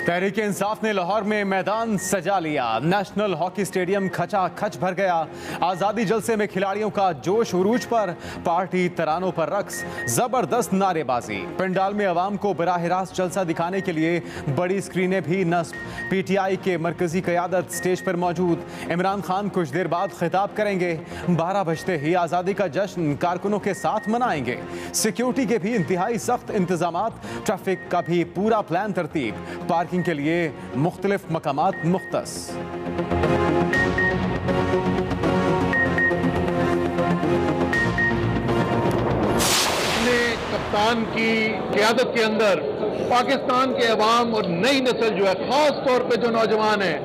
तहरीक इंसाफ ने लाहौर में मैदान सजा लिया। नेशनल हॉकी स्टेडियम खचाखच भर गया। आज़ादी जलसे में खिलाड़ियों का जोश उरूज पर, पार्टी तरानों पर रक्स, जबरदस्त नारेबाजी। पंडाल में अवाम को बराह रास्त जलसा दिखाने के लिए बड़ी स्क्रीनें भी नस्ब। पीटीआई के मरकजी क़यादत स्टेज पर मौजूद। इमरान खान कुछ देर बाद खिताब करेंगे। 12 बजते ही आज़ादी का जश्न कारकुनों के साथ मनाएंगे। सिक्योरिटी के भी इंतहाई सख्त इंतजामात, ट्रैफिक का भी पूरा प्लान तरतीब, पार्किंग के लिए मुख्तलिफ मकामात मुख्तस। अपने कप्तान की क़यादत के अंदर पाकिस्तान के अवाम और नई नस्ल जो है, खास तौर पे जो नौजवान है,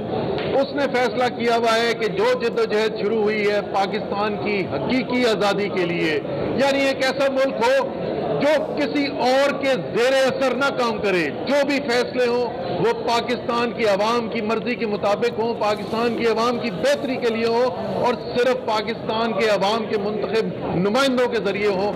उसने फैसला किया हुआ है कि जो जद्दोजहद शुरू हुई है पाकिस्तान की हकीकी आज़ादी के लिए, यानी एक ऐसा मुल्क हो जो किसी और के ज़ेरे असर ना काम करे, जो भी फैसले हों वो पाकिस्तान की अवाम की मर्जी के मुताबिक हों, पाकिस्तान की अवाम की बेहतरी के लिए हो और सिर्फ पाकिस्तान के अवाम के मुंतखब नुमाइंदों के जरिए हो।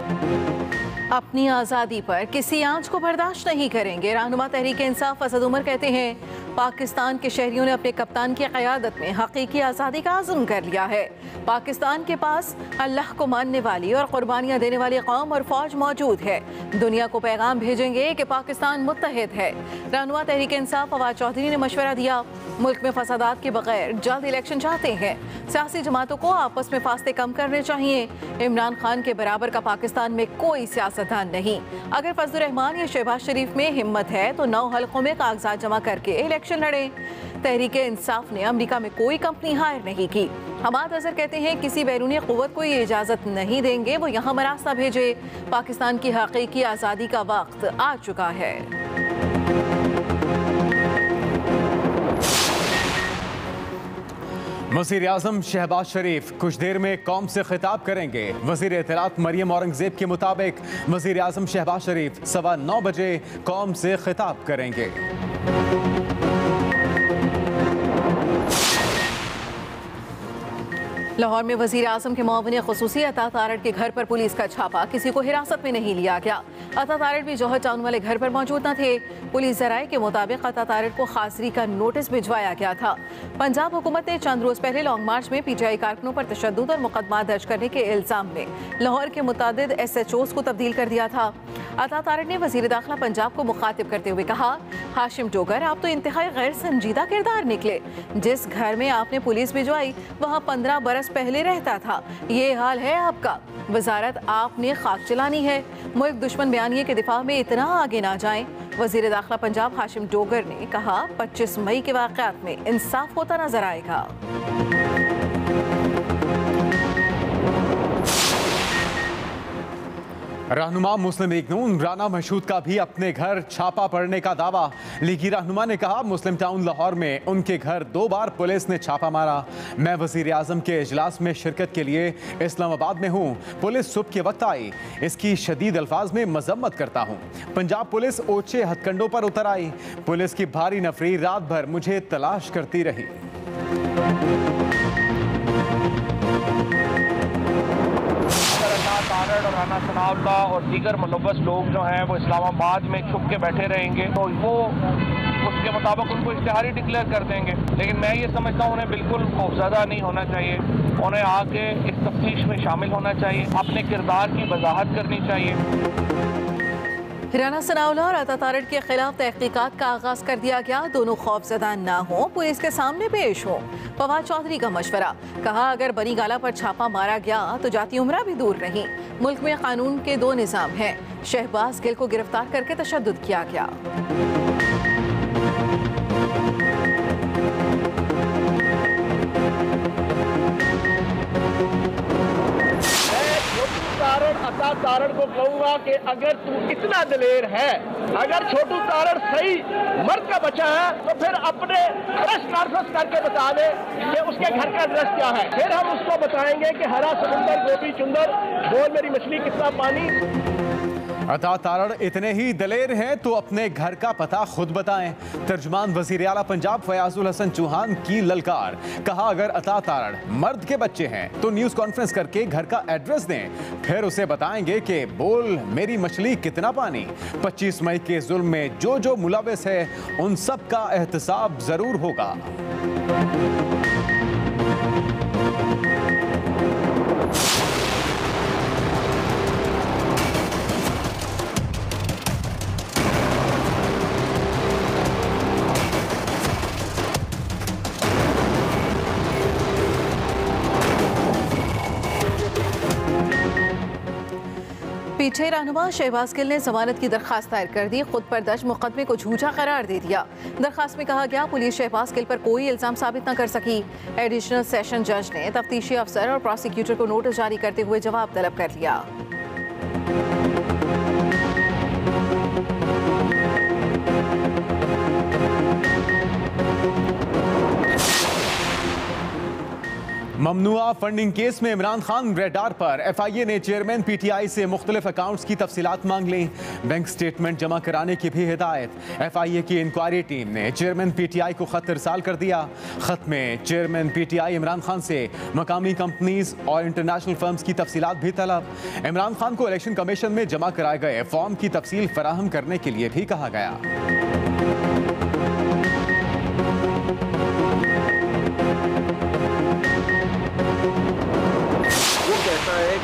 अपनी आज़ादी पर किसी आंच को बर्दाश्त नहीं करेंगे। रहनुमा तहरीक इंसाफ असद उमर कहते हैं, पाकिस्तान के शहरियों ने अपने कप्तान की क़यादत में हकीकी आज़ादी का आज़म कर लिया है। पाकिस्तान के पास अल्लाह को मानने वाली और कुर्बानियाँ देने वाली कौम और फौज मौजूद है। दुनिया को पैगाम भेजेंगे कि पाकिस्तान मुत्तहिद है। रहनुमा तहरीक इंसाफ फवाद चौधरी ने मशवरा दिया, मुल्क में फसादात के बगैर जल्द इलेक्शन चाहते हैं। सियासी जमातों को आपस में फासले कम करने चाहिए। इमरान खान के बराबर का पाकिस्तान में कोई सियासतदान नहीं। अगर फजलुर रहमान या शहबाज शरीफ में हिम्मत है तो 9 हलकों में कागजात जमा करके इलेक्शन लड़ें। तहरीक इंसाफ ने अमेरिका में कोई कंपनी हायर नहीं की। हमाद अजहर कहते हैं, किसी बैरूनी क़ुव्वत को ये इजाज़त नहीं देंगे वो यहाँ मरास्ता भेजे। पाकिस्तान की हकीकी आज़ादी का वक्त आ चुका है। वज़ीर आज़म शहबाज शरीफ कुछ देर में कौम से खिताब करेंगे। वज़ीर इत्तलात मरियम औरंगज़ेब के मुताबिक वज़ीर आज़म शहबाज शरीफ 9:15 बजे कौम से खिताब करेंगे। लाहौर में वज़ीर आज़म के मुआविन ख़ुसूसी अता तारड़ के घर पर पुलिस का छापा, किसी को हिरासत में नहीं लिया गया। अता तारड़ भी जौहर टाउन वाले घर पर मौजूद न थे। पुलिस ज़राए के मुताबिक अता तारड़ को खासरी का नोटिस भिजवाया गया था। पंजाब हुकूमत ने चंद रोज़ पहले लॉन्ग मार्च में पीटीआई कारकुनों पर तशद्दुद और मुकदमा दर्ज करने के इल्ज़ाम में लाहौर के मुतादिद SHOs को तब्दील कर दिया था। अता तारड़ ने वज़ीर दाखिला पंजाब को मुखातिब करते हुए कहा, हाशिम डोगर आप तो इंतहाई गैर संजीदा किरदार निकले। जिस घर में आपने पुलिस भिजवाई वहाँ 15 बरस पहले रहता था, ये हाल है आपका। वजारत आपने खाक चलानी है। मुल्क दुश्मन बयानिए के दिफा में इतना आगे ना जाएं। वज़ीर दाखिला पंजाब हाशिम डोगर ने कहा, 25 मई के वाक़यात में इंसाफ होता नजर आएगा। रहनुमा मुस्लिम लीग नून राना मशहूद का भी अपने घर छापा पड़ने का दावा। लीगी रहनुमा ने कहा, मुस्लिम टाउन लाहौर में उनके घर 2 बार पुलिस ने छापा मारा। मैं वज़ीर आज़म के इजलास में शिरकत के लिए इस्लामाबाद में हूँ। पुलिस सुबह के वक्त आई, इसकी शदीद अल्फाज में मजम्मत करता हूँ। पंजाब पुलिस ओछे हथकंडों पर उतर आई। पुलिस की भारी नफरी रात भर मुझे तलाश करती रही। तारड़ और राना सनाउल्लाह और दीगर मुलव्वस लोग जो हैं वो इस्लामाबाद में छुप के बैठे रहेंगे तो वो उसके मुताबिक उनको इश्तिहारी डिक्लेयर कर देंगे। लेकिन मैं ये समझता हूँ उन्हें बिल्कुल खौफज़दा नहीं होना चाहिए। उन्हें आके इस तफ्तीश में शामिल होना चाहिए, अपने किरदार की वजाहत करनी चाहिए। राना सनाउल्लाह और अता तारड़ के खिलाफ तहकीकात का आगाज कर दिया गया। दोनों खौफजदा ना हो, पुलिस के सामने पेश हो। फवाद चौधरी का मशवरा, कहा अगर बनी गाला पर छापा मारा गया तो जाती उम्रा भी दूर नहीं। मुल्क में कानून के 2 निज़ाम हैं। शहबाज गिल को गिरफ्तार करके तशद्दुद किया गया। अता तारड़ को कहूंगा कि अगर तू इतना दिलेर है, अगर छोटू तारड़ सही मर्द का बच्चा है तो फिर अपने एड्रेस कॉन्फ्रेंस करके बता दे कि उसके घर का एड्रेस क्या है। फिर हम उसको बताएंगे कि हरा समुंदर, गोभी चुंदर, बोल मेरी मछली कितना पानी। अता तारड़ इतने ही दलेर हैं तो अपने घर का पता खुद बताएं। तर्जुमान वजीर आला पंजाब फयाजुल हसन चौहान की ललकार। कहा अगर अता तारड़ मर्द के बच्चे हैं तो न्यूज कॉन्फ्रेंस करके घर का एड्रेस दें, फिर उसे बताएंगे कि बोल मेरी मछली कितना पानी। 25 मई के जुल्म में जो जो मुलविस है उन सब का एहतसाब जरूर होगा। पीछे रहनुमा शहबाज गिल ने जमानत की दरखास्त दायर कर दी। खुद पर दर्ज मुकदमे को झूठा करार दे दिया। दरखास्त में कहा गया पुलिस शहबाज गिल पर कोई इल्जाम साबित न कर सकी। एडिशनल सेशन जज ने तफ्तीशी अफसर और प्रोसिक्यूटर को नोटिस जारी करते हुए जवाब तलब कर लिया। ममनुआ फंडिंग केस में इमरान खान रेडार पर। FIA ने चेयरमैन PTI से मुख्तलिफ अकाउंट्स की तफसीलात मांग ली। बैंक स्टेटमेंट जमा कराने की भी हिदायत। FIA की इंक्वायरी टीम ने चेयरमैन PTI को खत इरसाल कर दिया। खत में चेयरमैन PTI इमरान खान से मकामी कंपनीज और इंटरनेशनल फर्म्स की तफसीलात भी तलब। इमरान खान को इलेक्शन कमीशन में जमा कराए गए फॉर्म की तफसील फराहम करने के लिए भी कहा गया।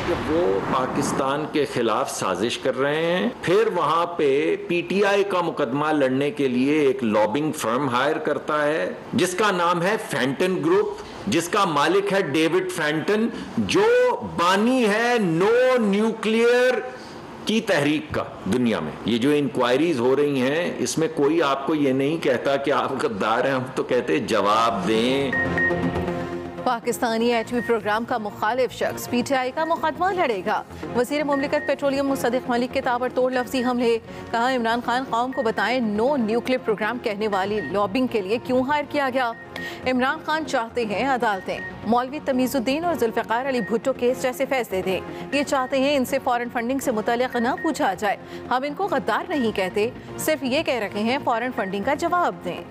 कि वो पाकिस्तान के खिलाफ साजिश कर रहे हैं। फिर वहां पे PTI का मुकदमा लड़ने के लिए एक लॉबिंग फर्म हायर करता है जिसका नाम है फैंटन ग्रुप, जिसका मालिक है डेविड फैंटन, जो बानी है नो न्यूक्लियर की तहरीक का दुनिया में। ये जो इंक्वायरीज हो रही हैं इसमें कोई आपको ये नहीं कहता कि आप गद्दार हैं, हम तो कहते जवाब दें। पाकिस्तानी एटमी प्रोग्राम का मुखालिफ शख्स PTI का मुकदमा लड़ेगा। वज़ीर मुमलिकत पेट्रोलियम मुसद्दिक मलिक के ताबड़तोड़ लफ्जी हमले। कहा इमरान खान कौम को बताएं नो न्यूक्लियर प्रोग्राम कहने वाली लॉबिंग के लिए क्यों हायर किया गया। इमरान खान चाहते हैं अदालतें मौलवी तमीजुद्दीन और जुल्फ़िकार अली भुट्टो केस जैसे फैसले दें। ये चाहते हैं इनसे फॉरेन फंडिंग से मुतल्लिक़ न पूछा जाए। हम इनको गद्दार नहीं कहते, सिर्फ ये कह रहे हैं फॉरेन फंडिंग का जवाब दें।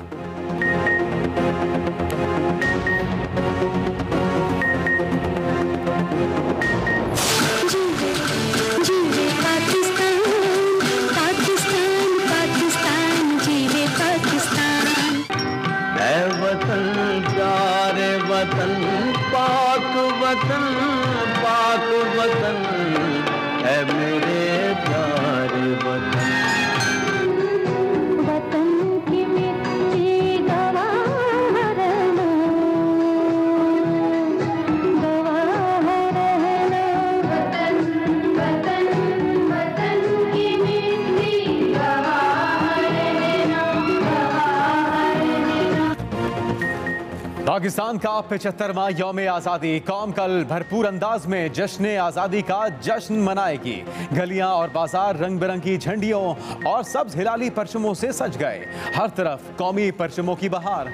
वतन पाक वतन पाक वतन है मेरे प्यारे वतन। वतन की मिट्टी गवाह रहना, गवाह रहना। वतन वतन वतन की मिट्टी गवाह रहना, गवाह रहना। पाकिस्तान का 75वां यौम आज़ादी। कौम कल भरपूर अंदाज में जश्न आज़ादी का जश्न मनाएगी। गलियां और बाजार रंग बिरंगी झंडियों और सब्ज हिलाली परचमों से सज गए। हर तरफ कौमी परचमों की बहार।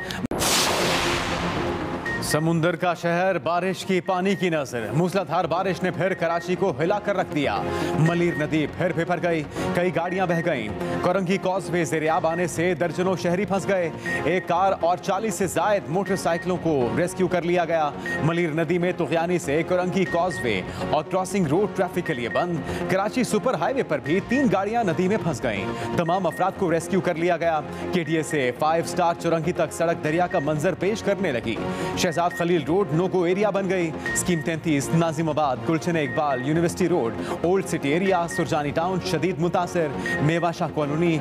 समुंदर का शहर, बारिश की पानी की नजर। मूसलाधार बारिश ने फिर कराची को हिला कर रख दिया। मलीर नदी फिर बिफर गई, कई गाड़ियां बह गईं। कोरंगी कॉजवे ज़ेरियाब आने से दर्जनों शहरी फंस गए। एक कार और 40 से जायद मोटरसाइकिलों को रेस्क्यू कर लिया गया। मलीर नदी में तुगयानी से कोरंगी कॉजवे और क्रॉसिंग रोड ट्रैफिक के लिए बंद। कराची सुपर हाईवे पर भी 3 गाड़ियां नदी में फंस गईं। तमाम अफराद को रेस्क्यू कर लिया गया। KDA से 5 स्टार चुरंगी तक सड़क दरिया का मंजर पेश करने लगी। Shahzad Khalil road no go area बन गई। Scheme 33 Nazimabad, Gulshan Iqbal, university road, old city area, Surjani town शदीद मुतासिर। मेवाशाह कॉलोनी,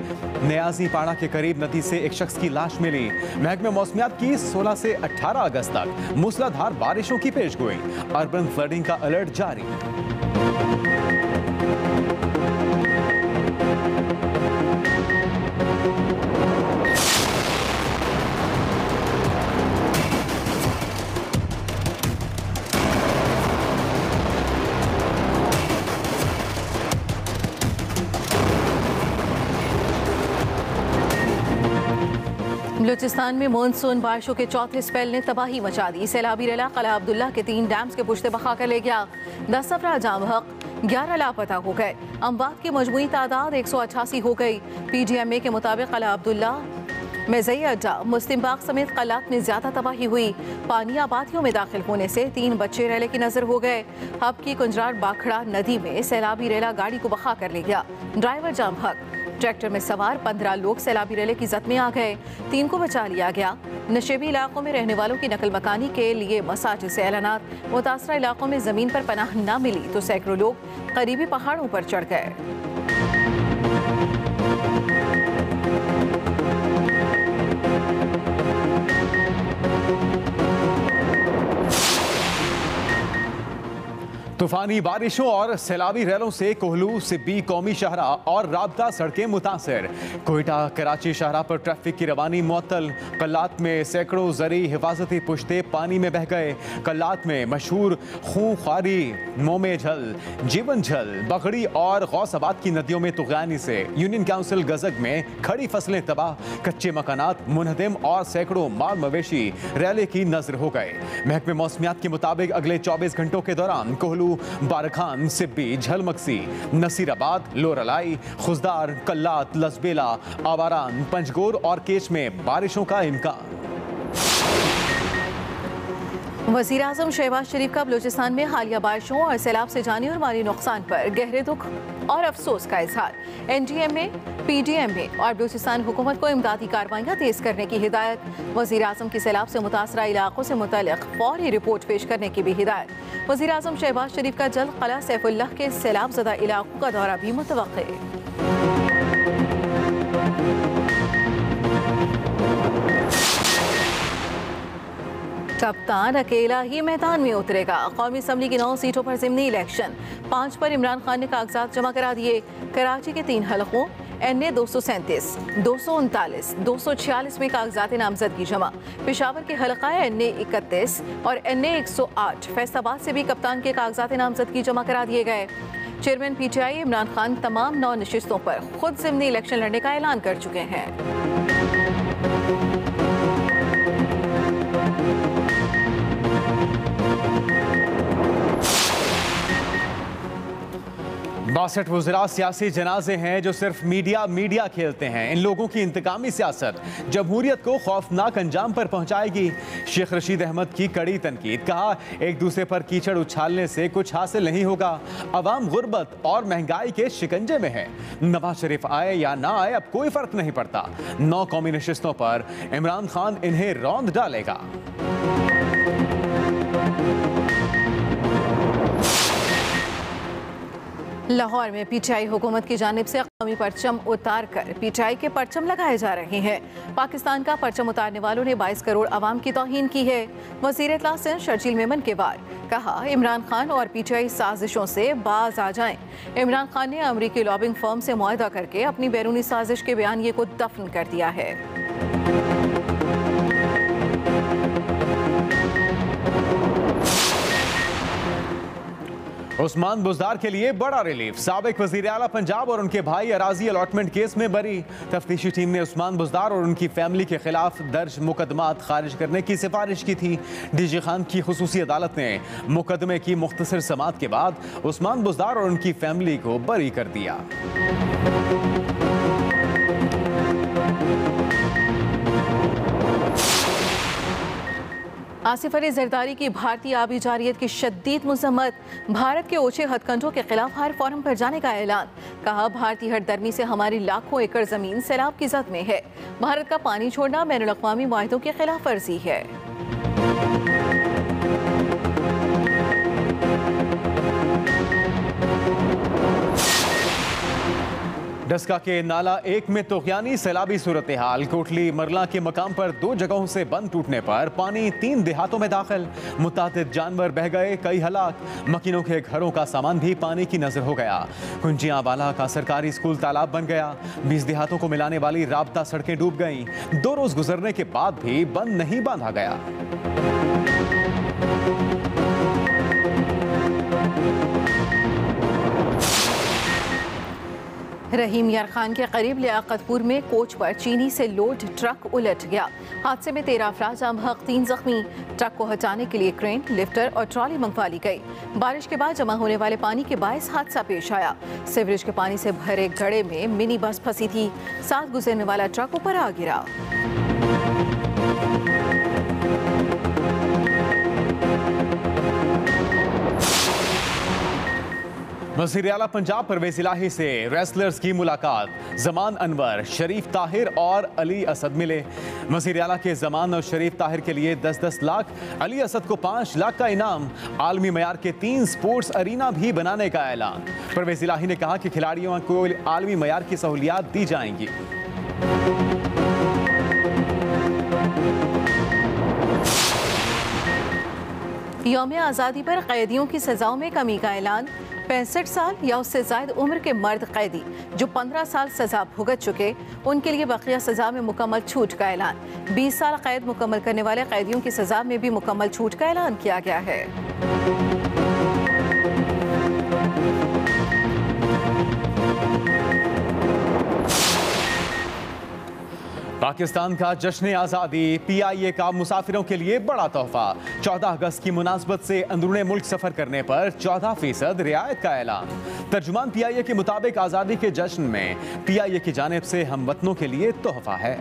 न्याजी पाड़ा के करीब नदी से एक शख्स की लाश मिली। महकमे मौसमियात की 16 से 18 अगस्त तक मूसलाधार बारिशों की पेशगोई। अर्बन फ्लडिंग का अलर्ट जारी। बलूचिस्तान में मानसून बारिशों के चौथे स्पेल ने तबाही मचा दी। सैलाबी रला कला अब्दुल्ला के 3 डैम्स के पुश्ते बहा कर ले गया। 10 अफराद जाम हक। 11 लापता हो गए। अमवात की मजमूई तादाद 188 हो गई। PDMA के मुताबिक कला अब्दुल्ला मेजई अड्डा, मुस्लिम बाग समेत कलात में ज्यादा तबाही हुई। पानी आबादियों में दाखिल होने से 3 बच्चे रेले की नजर हो गए। हब की कुंजरार बाखड़ा नदी में सैलाबी रेला गाड़ी को बहा कर ले गया। ड्राइवर जाम हक। ट्रैक्टर में सवार 15 लोग सैलाबी रेले की जद में आ गए। 3 को बचा लिया गया। नशेबी इलाकों में रहने वालों की नकल मकानी के लिए मसाजिद से ऐलानात। मुतासरा इलाकों में जमीन पर पनाह न मिली तो सैकड़ों लोग करीबी पहाड़ों पर चढ़ गए। तूफानी बारिशों और सैलाबी रैलों से कोहलू, सिब्बी, कौमी शाहरा और राबता सड़कें मुतासर। कोयटा कराची शाहरा पर ट्रैफिक की रवानी मुअत्तल। कल्लात में सैकड़ों जरी हिफाजती पुश्ते पानी में बह गए। कल्लात में मशहूर खूंखारी, मोमे झल, जीवन झल, बगड़ी और गौसाबाद की नदियों में तुगयानी से यूनियन काउंसिल गजक में खड़ी फसलें तबाह, कच्चे मकानात मुनहदम और सैकड़ों माल मवेशी रैले की नजर हो गए। महकमे मौसमियात के मुताबिक अगले 24 घंटों के दौरान कोहलू, बारखान, सिब्बी, झलमक्सी, नसीराबाद, लोरलाई, खुजदार, कल्लात, लसबेला, आवारान, पंजगोर और केच में बारिशों का इम्कान। वज़ीर आज़म शहबाज शरीफ का बलूचिस्तान में हालिया बारिशों और सैलाब से जानी और माली नुकसान पर गहरे दुख और अफसोस का इजहार। NDMA, PDMA और बलूचिस्तान हुकूमत को इमदादी कार्रवाइयाँ तेज करने की हिदायत। वज़ीर आज़म की सैलाब से मुतासरा इलाकों से मुतल्लिक़ फौरी रिपोर्ट पेश करने की भी हिदायत। वज़ीर आज़म शहबाज शरीफ का जल्द क़ला सैफुल्लाह के सैलाब ज़दा इलाकों का दौरा भी मुतवक्किल। कप्तान अकेला ही मैदान में उतरेगा। कौमी असम्बली की 9 सीटों पर ज़िमनी इलेक्शन। 5 पर इमरान खान ने कागजात जमा करा दिए। कराची के 3 हलकों NA 237, 239, 246 में कागजात नामजदगी जमा। पेशावर के हलका NA 31 और NA 108 फैसलाबाद से भी कप्तान के कागजात नामजदगी जमा करा दिए गए। चेयरमैन PTI इमरान खान तमाम 9 नशिस्तों पर खुद ज़िमनी इलेक्शन लड़ने का ऐलान कर चुके हैं। 62 वज़रा सियासी जनाजे हैं जो सिर्फ मीडिया खेलते हैं। इन लोगों की इंतकामी सियासत जमहूरियत को खौफनाक अंजाम पर पहुंचाएगी। शेख रशीद अहमद की कड़ी तनकीद। कहा, एक दूसरे पर कीचड़ उछालने से कुछ हासिल नहीं होगा। अवाम गुर्बत और महंगाई के शिकंजे में है। नवाज शरीफ आए या ना आए अब कोई फर्क नहीं पड़ता। 9 कौमी नशिस्तों पर इमरान खान इन्हें रौंद डालेगा। लाहौर में PTI हुकूमत की जानिब से कौमी परचम उतार कर PTI के परचम लगाए जा रहे हैं। पाकिस्तान का परचम उतारने वालों ने 22 करोड़ आवाम की तौहीन की है। वज़ीर इत्तला सिंध शर्जील मेमन के बाद कहा, इमरान खान और PTI साजिशों से बाज आ जाएं। इमरान खान ने अमरीकी लॉबिंग फर्म से मुआहदा करके अपनी बैरूनी साजिश के बयानिए को दफन कर दिया है। उस्मान बुज़दार के लिए बड़ा रिलीफ। साबिक वज़ीर आला पंजाब और उनके भाई अराजी अलॉटमेंट केस में बरी। तफ्तीशी टीम ने उस्मान बुज़दार और उनकी फैमिली के खिलाफ दर्ज मुकदमात खारिज करने की सिफारिश की थी। DG खान की खुसूसी अदालत ने मुकदमे की मुख्तसर समाअत के बाद उस्मान बुज़दार और उनकी फैमिली को बरी कर दिया। आसिफ अली जरदारी की भारतीय आबी जारियत की शदीद मजम्मत। भारत के ओछे हथकंडों के खिलाफ हर फोरम पर जाने का ऐलान। कहा, भारतीय हरदर्मी से हमारी लाखों एकड़ जमीन सैलाब की जद में है। भारत का पानी छोड़ना बैनुल अक़वामी मुआहिदों की खिलाफ वर्जी है। डस्का के नाला 1 में तोगयानी सैलाबी सूरत हाल। कोटली मरला के मकाम पर 2 जगहों से बंद टूटने पर पानी 3 देहातों में दाखिल। मुतादिद जानवर बह गए, कई हलाक। मकीनों के घरों का सामान भी पानी की नजर हो गया। कुंजियां वाला का सरकारी स्कूल तालाब बन गया। 20 देहातों को मिलाने वाली राबता सड़कें डूब गईं। 2 रोज गुजरने के बाद भी बंद नहीं बांधा गया। रहीम यार खान के करीब लियाकतपुर में कोच पर चीनी से लोड ट्रक उलट गया। हादसे में 13 अफराद जम हक 3 जख्मी। ट्रक को हटाने के लिए क्रेन, लिफ्टर और ट्रॉली मंगवा ली गई। बारिश के बाद जमा होने वाले पानी के बायस हादसा पेश आया। सीवरेज के पानी से भरे गड्ढे में मिनी बस फंसी थी। साथ गुजरने वाला ट्रक ऊपर आ गिरा। वज़ीर आला पंजाब परवेज़ इलाही से रेसलर्स की मुलाकात। ज़मान अनवर, शरीफ ताहिर और अली असद मिले। वज़ीर आला के ज़मान और शरीफ ताहिर के लिए 10-10 लाख, अली असद को 5 लाख का इनाम। आलमी मयार के 3 स्पोर्ट्स अरीना भी बनाने का ऐलान। परवेज़ इलाही ने कहा कि खिलाड़ियों को आलमी मयार की सहूलियात दी जाएंगी। यौम आज़ादी पर कैदियों की सजाओं में कमी का ऐलान। 65 साल या उससे ज़ायद उम्र के मर्द कैदी जो 15 साल सजा भुगत चुके, उनके लिए बकिया सजा में मुकम्मल छूट का ऐलान। 20 साल कैद मुकम्मल करने वाले कैदियों की सजा में भी मुकम्मल छूट का ऐलान किया गया है। पाकिस्तान का जश्न आज़ादी, PIA का मुसाफिरों के लिए बड़ा तोहफा। 14 अगस्त की मुनासबत से अंदरूने मुल्क सफर करने पर 14% रियायत का ऐलान। तर्जुमान PIA के मुताबिक आज़ादी के जश्न में PIA की जानिब से हमवतनों के लिए तोहफा है।